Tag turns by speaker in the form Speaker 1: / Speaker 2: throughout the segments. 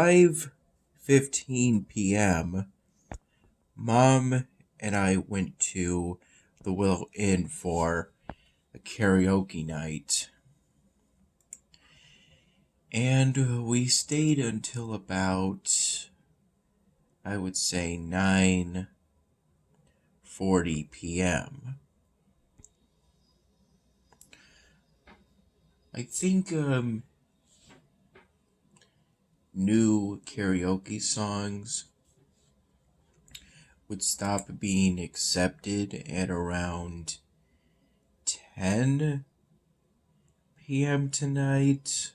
Speaker 1: 5:15 p.m., Mom and I went to the Willow Inn for a karaoke night. And we stayed until about, I would say, 9:40 p.m. I think new karaoke songs would stop being accepted at around 10 p.m. tonight.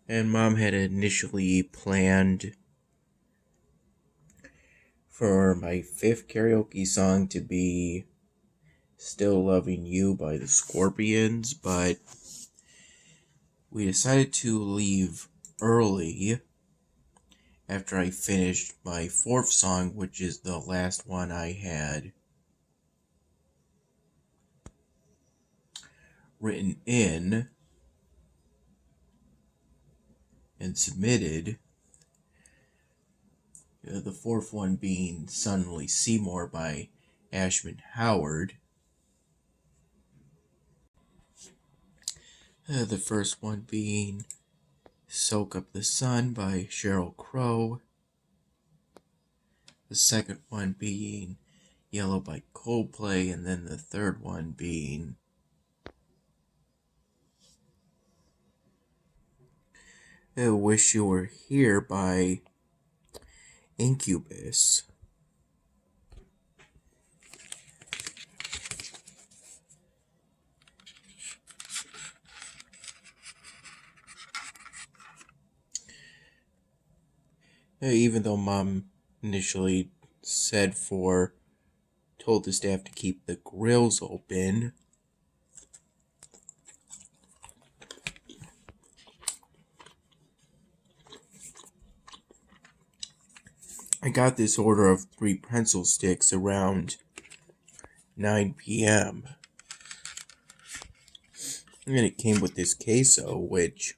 Speaker 1: And Mom had initially planned for my fifth karaoke song to be Still Loving You by the Scorpions, but we decided to leave early after I finished my fourth song, which is the last one I had written in and submitted. The fourth one being Suddenly Seymour by Ashman Howard. The first one being Soak Up the Sun by Sheryl Crow. The second one being Yellow by Coldplay, and then the third one being Wish You Were Here by Incubus. Even though Mom initially told the staff to keep the grills open, I got this order of 3 pencil sticks around 9 p.m. And it came with this queso, which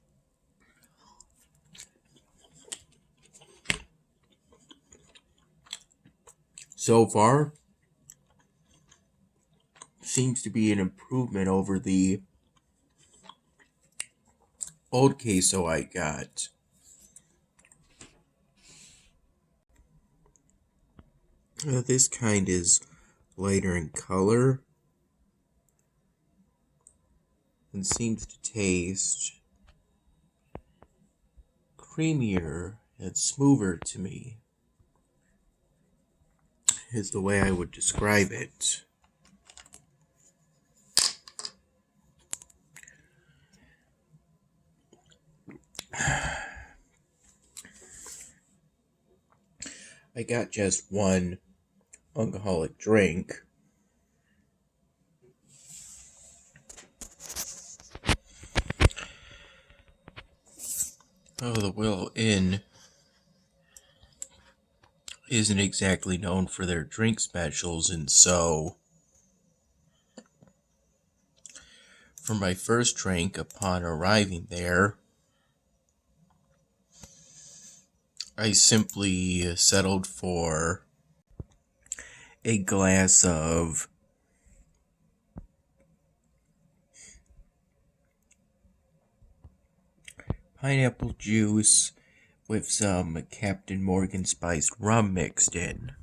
Speaker 1: so far seems to be an improvement over the old queso I got. This kind is lighter in color and seems to taste creamier and smoother to me, is the way I would describe it. I got just one alcoholic drink. The Willow Inn isn't exactly known for their drink specials, and so for my first drink upon arriving there, I simply settled for a glass of pineapple juice with some Captain Morgan spiced rum mixed in.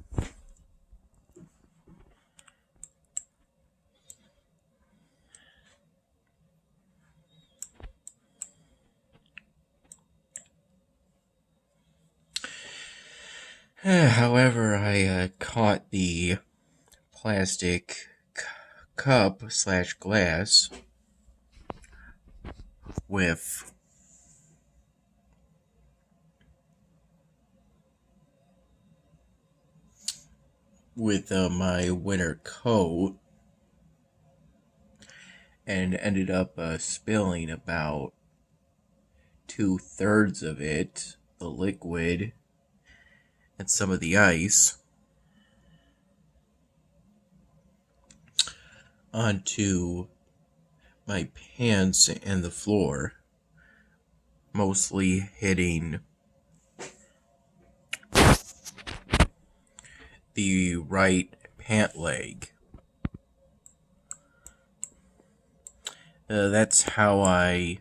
Speaker 1: However, I caught the plastic cup/glass with my winter coat and ended up spilling about 2/3 of it, the liquid, and some of the ice. onto my pants and the floor, mostly hitting the right pant leg. That's how I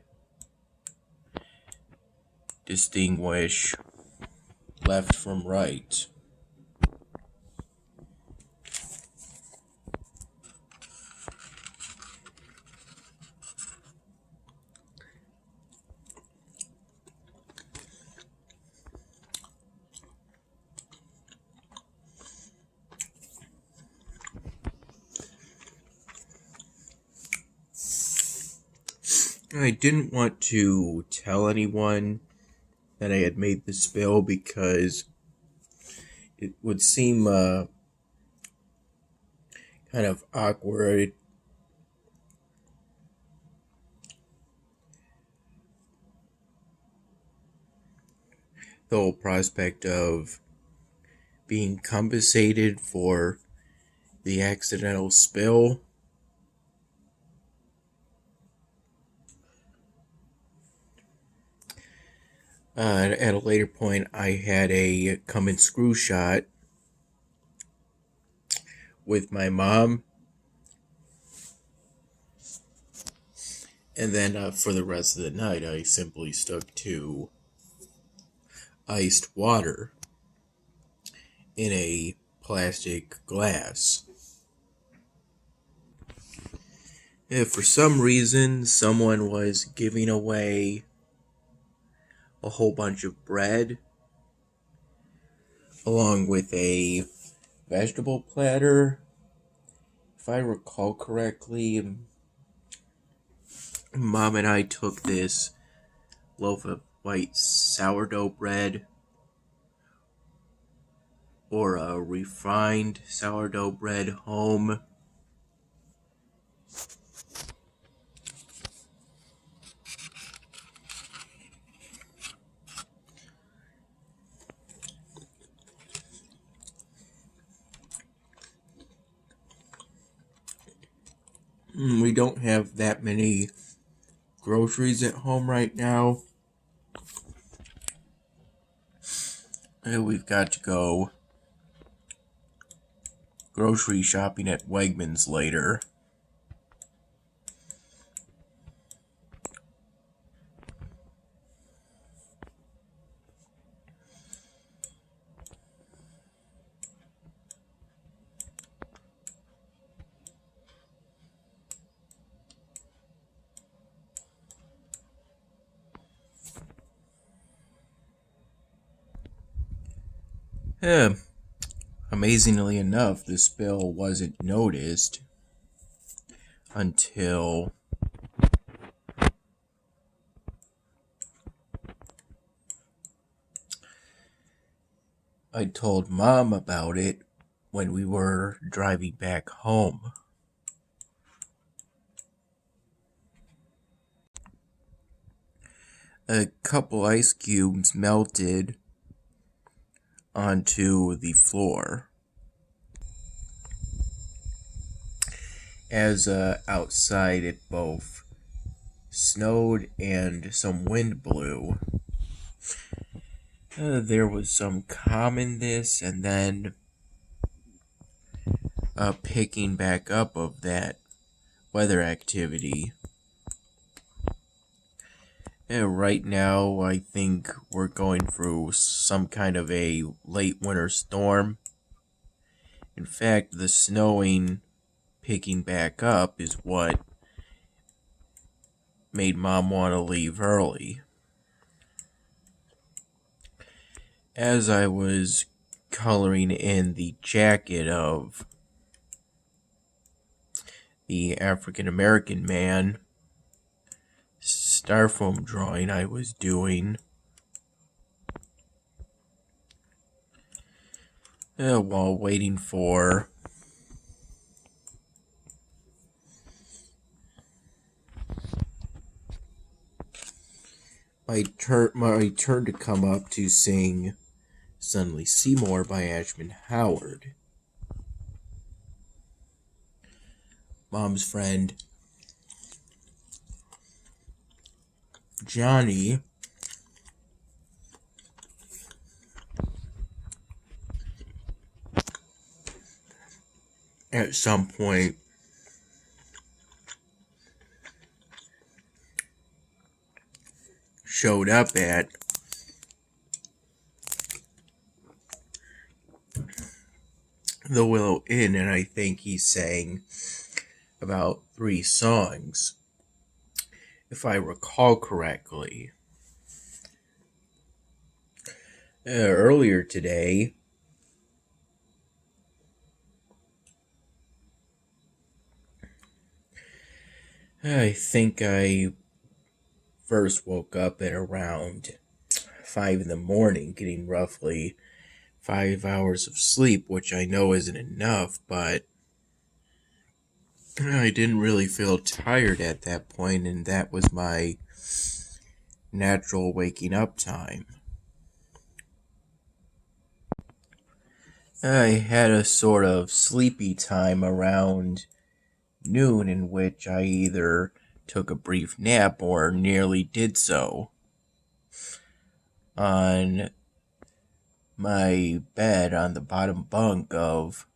Speaker 1: distinguish left from right. I didn't want to tell anyone that I had made the spill because it would seem kind of awkward. The whole prospect of being compensated for the accidental spill. At a later point, I had a come and screw shot with my mom. And then for the rest of the night, I simply stuck to iced water in a plastic glass. If for some reason someone was giving away a whole bunch of bread along with a vegetable platter, if I recall correctly, Mom and I took this loaf of white sourdough bread or a refined sourdough bread home. We don't have that many groceries at home right now. We've got to go grocery shopping at Wegmans later. Amazingly enough, the spill wasn't noticed until I told Mom about it when we were driving back home. A couple ice cubes melted onto the floor as outside it both snowed and some wind blew. There was some calm in this, and then picking back up of that weather activity. Right now, I think we're going through some kind of a late winter storm. In fact, the snowing picking back up is what made Mom want to leave early. As I was coloring in the jacket of the African American man styrofoam drawing I was doing, while waiting for my turn to come up to sing Suddenly Seymour by Ashman Howard. mom's friend Johnny at some point showed up at the Willow Inn, and I think he sang about 3 songs, if I recall correctly. Earlier today, I think I first woke up at around 5 in the morning, getting roughly 5 hours of sleep, which I know isn't enough, but I didn't really feel tired at that point, and that was my natural waking up time. I had a sort of sleepy time around noon in which I either took a brief nap or nearly did so on my bed on the bottom bunk of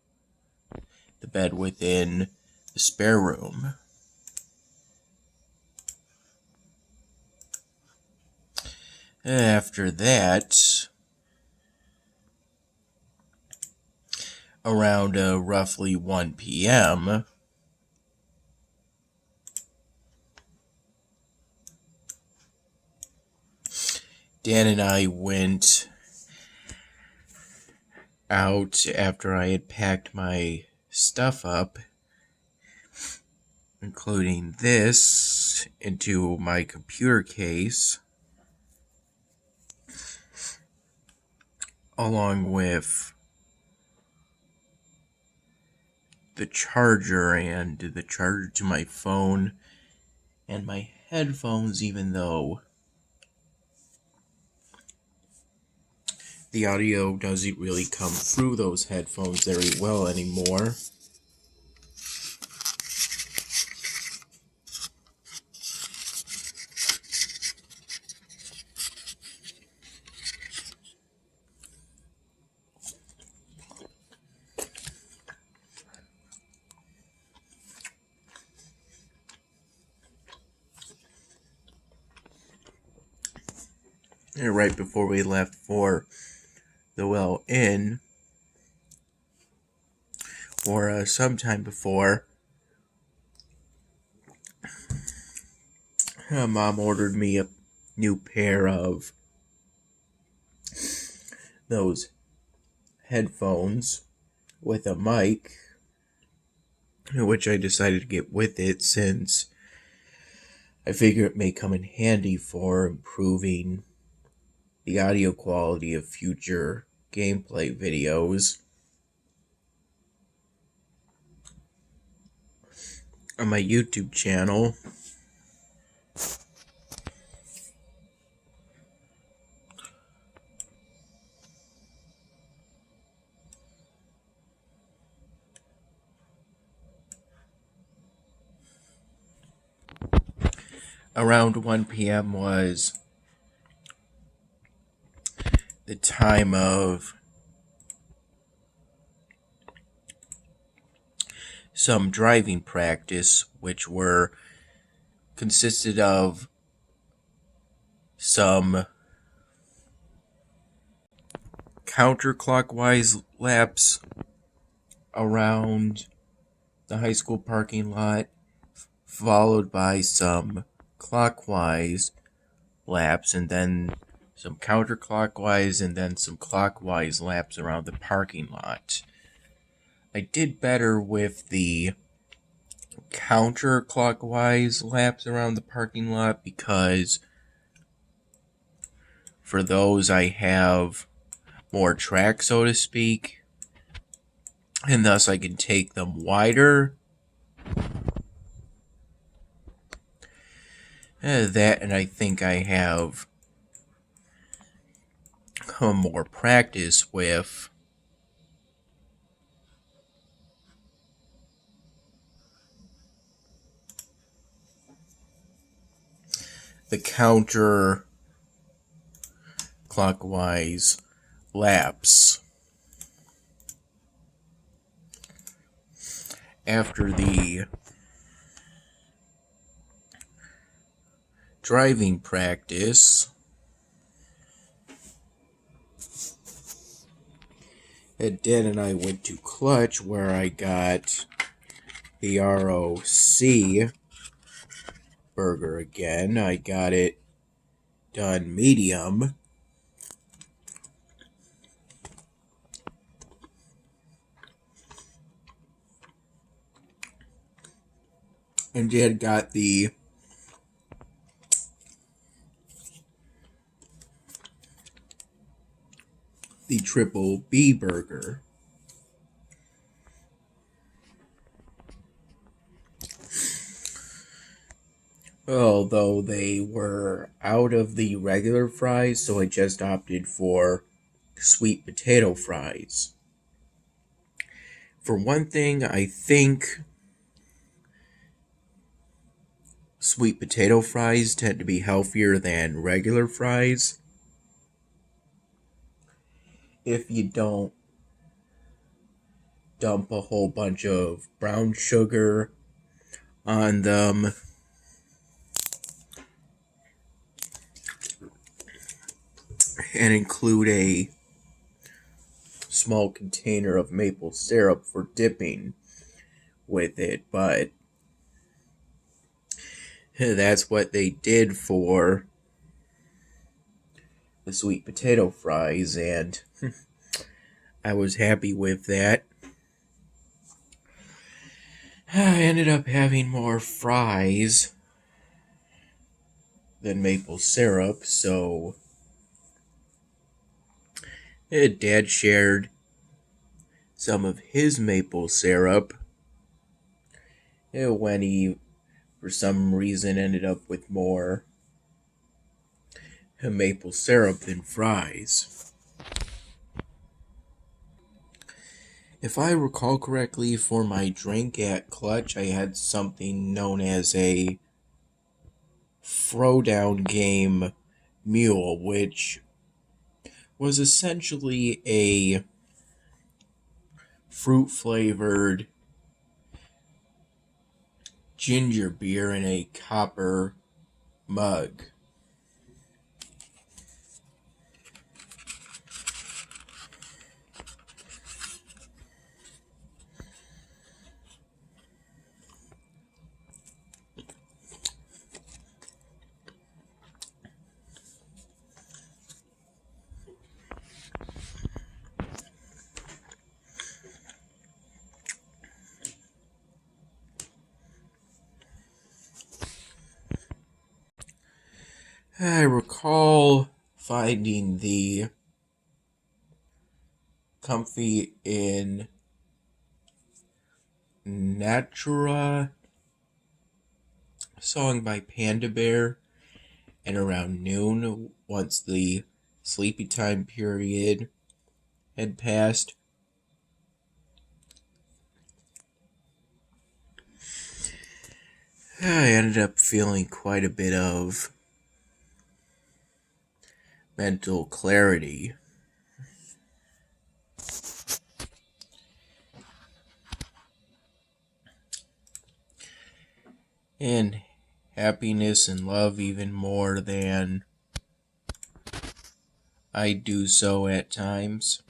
Speaker 1: the bed within the spare room. After that, around roughly 1 p.m., Dan and I went out after I had packed my stuff up, including this, into my computer case, along with the charger and the charger to my phone and my headphones, even though the audio doesn't really come through those headphones very well anymore. And right before we left for the Willow Inn, or sometime before, Mom ordered me a new pair of those headphones with a mic, which I decided to get with it since I figure it may come in handy for improving the audio quality of future gameplay videos on my YouTube channel. Around 1 p.m. was the time of some driving practice, which consisted of some counterclockwise laps around the high school parking lot, followed by some clockwise laps, and then some counterclockwise, and then some clockwise laps around the parking lot. I did better with the counterclockwise laps around the parking lot because for those I have more track, so to speak, and thus I can take them wider. That, and I think I have more practice with the counter clockwise laps. After the driving practice, Dan and I went to Clutch, where I got the ROC burger again. I got it done medium. And Dad got the triple B burger. Although they were out of the regular fries, so I just opted for sweet potato fries. For one thing, I think sweet potato fries tend to be healthier than regular fries. If you don't dump a whole bunch of brown sugar on them, and include a small container of maple syrup for dipping with it. But that's what they did for the sweet potato fries, and I was happy with that. I ended up having more fries than maple syrup, so Dad shared some of his maple syrup when he, for some reason, ended up with more maple syrup than fries. If I recall correctly, for my drink at Clutch, I had something known as a throwdown game mule, which was essentially a fruit-flavored ginger beer in a copper mug. I recall finding the Comfy in Natura song by Panda Bear, and around noon, once the sleepy time period had passed, I ended up feeling quite a bit of mental clarity. And happiness and love even more than I do so at times.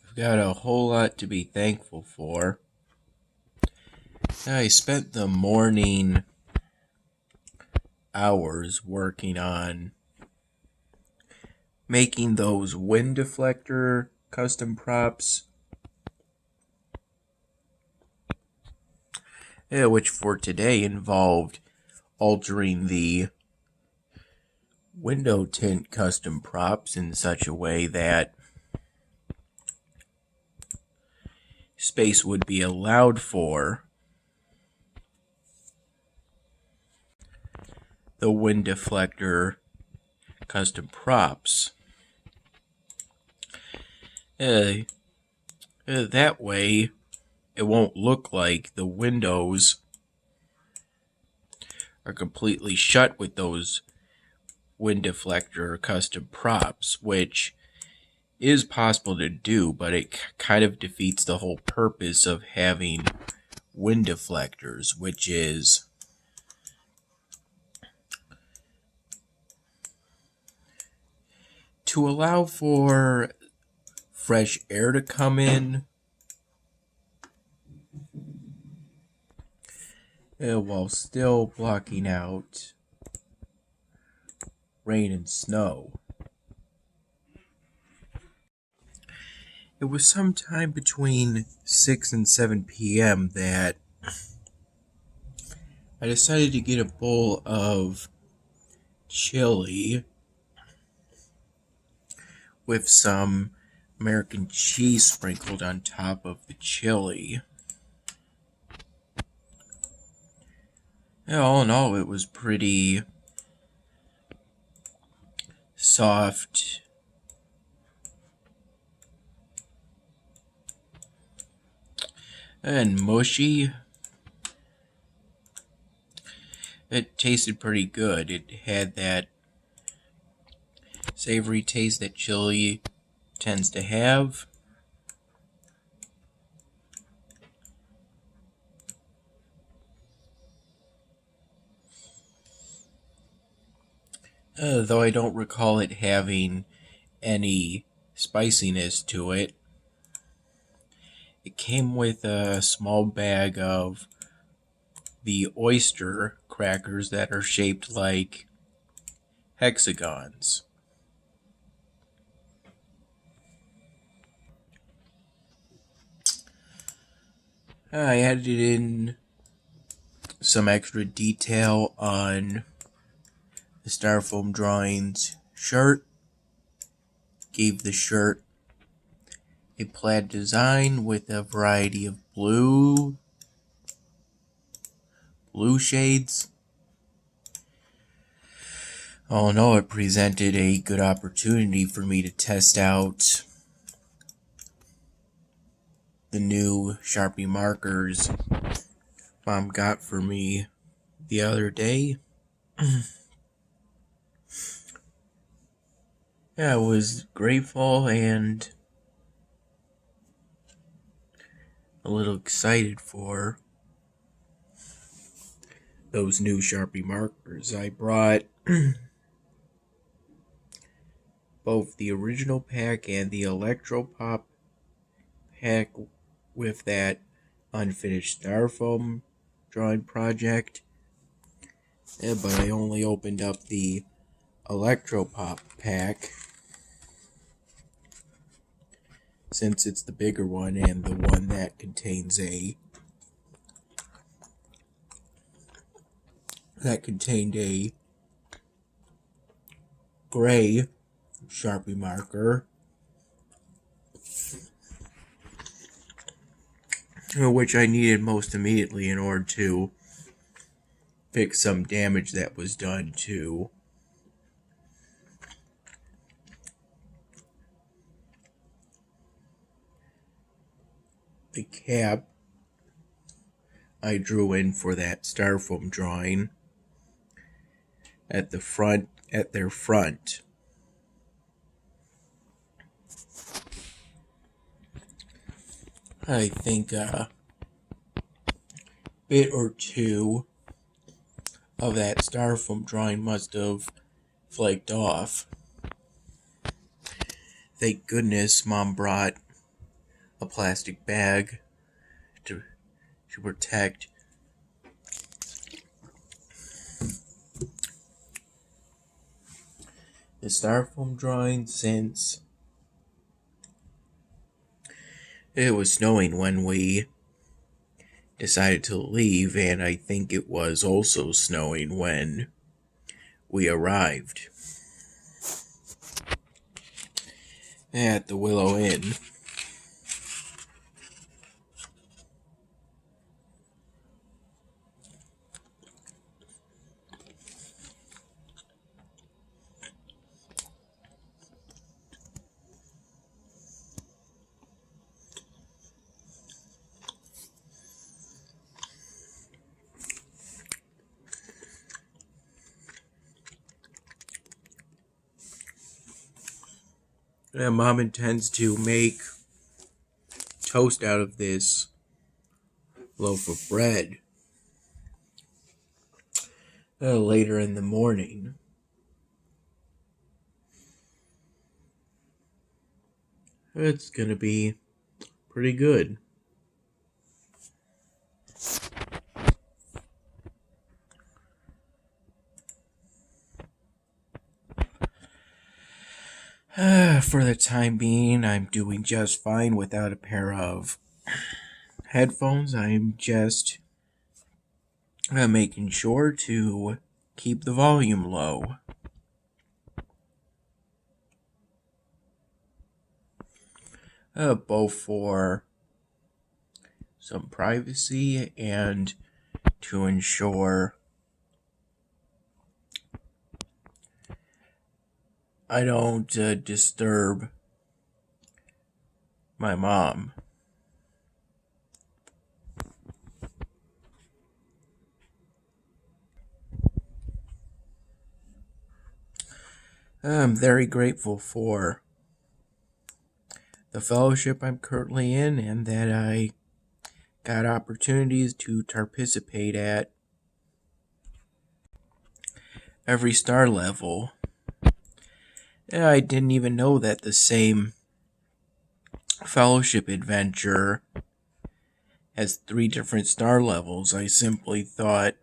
Speaker 1: I've got a whole lot to be thankful for. I spent the morning hours working on making those wind deflector custom props, which for today involved altering the window tint custom props in such a way that space would be allowed for the wind deflector custom props. That way, it won't look like the windows are completely shut with those wind deflector custom props, which is possible to do, but it kind of defeats the whole purpose of having wind deflectors, which is to allow for fresh air to come in while still blocking out rain and snow. It was sometime between 6 and 7 p.m. that I decided to get a bowl of chili with some American cheese sprinkled on top of the chili. Yeah, all in all, it was pretty soft and mushy. It tasted pretty good. It had that savory taste that chili tends to have. Though I don't recall it having any spiciness to it. It came with a small bag of the oyster crackers that are shaped like hexagons. I added in some extra detail on the Styrofoam Drawings shirt. Gave the shirt a plaid design with a variety of blue shades. Oh no, it presented a good opportunity for me to test out the new Sharpie markers Mom got for me the other day. Yeah, I was grateful and a little excited for those new Sharpie markers. I brought both the original pack and the Electro Pop pack with that unfinished Styrofoam drawing project. But I only opened up the Electro Pop pack since it's the bigger one and the one that contained a gray Sharpie marker, which I needed most immediately in order to fix some damage that was done to the cap I drew in for that Styrofoam drawing at their front. I think a bit or two of that Styrofoam drawing must have flaked off. Thank goodness Mom brought a plastic bag to protect the Styrofoam drawing, since it was snowing when we decided to leave, and I think it was also snowing when we arrived at the Willow Inn. Mom intends to make toast out of this loaf of bread later in the morning. It's gonna be pretty good. For the time being, I'm doing just fine without a pair of headphones. I'm just making sure to keep the volume low. Both for some privacy and to ensure I don't disturb my mom. I'm very grateful for the fellowship I'm currently in and that I got opportunities to participate at every star level. I didn't even know that the same fellowship adventure has 3 different star levels. I simply thought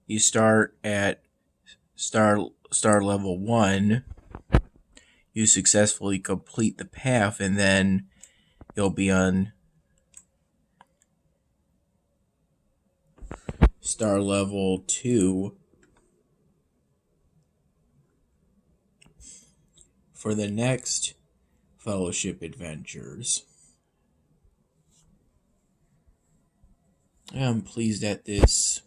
Speaker 1: you start at star level 1, you successfully complete the path, and then you'll be on star level 2 for the next fellowship adventures. I'm pleased at this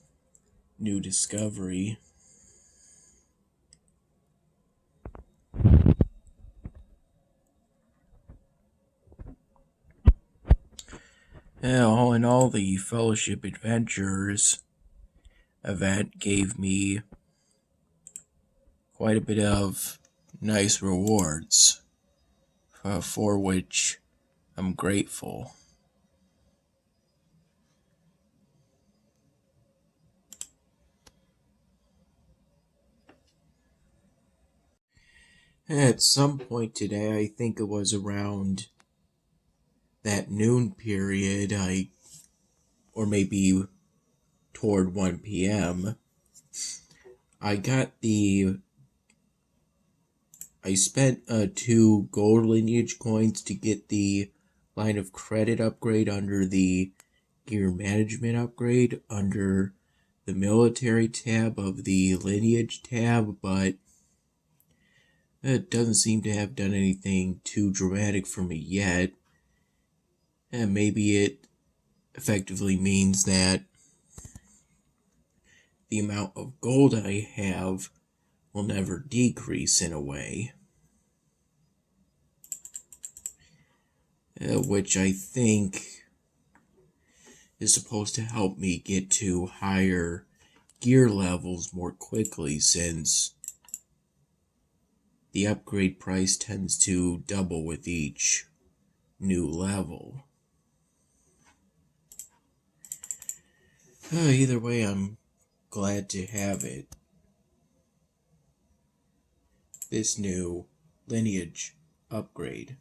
Speaker 1: new discovery. All in all, the Fellowship Adventures event gave me quite a bit of nice rewards, for which I'm grateful. At some point today, I think it was around that noon period, or maybe toward 1 p.m., I spent 2 gold lineage coins to get the line of credit upgrade under the gear management upgrade under the military tab of the lineage tab, but it doesn't seem to have done anything too dramatic for me yet. And maybe it effectively means that the amount of gold I have will never decrease in a way. Which I think is supposed to help me get to higher gear levels more quickly, since the upgrade price tends to double with each new level. Either way, I'm glad to have it. This new lineage upgrade.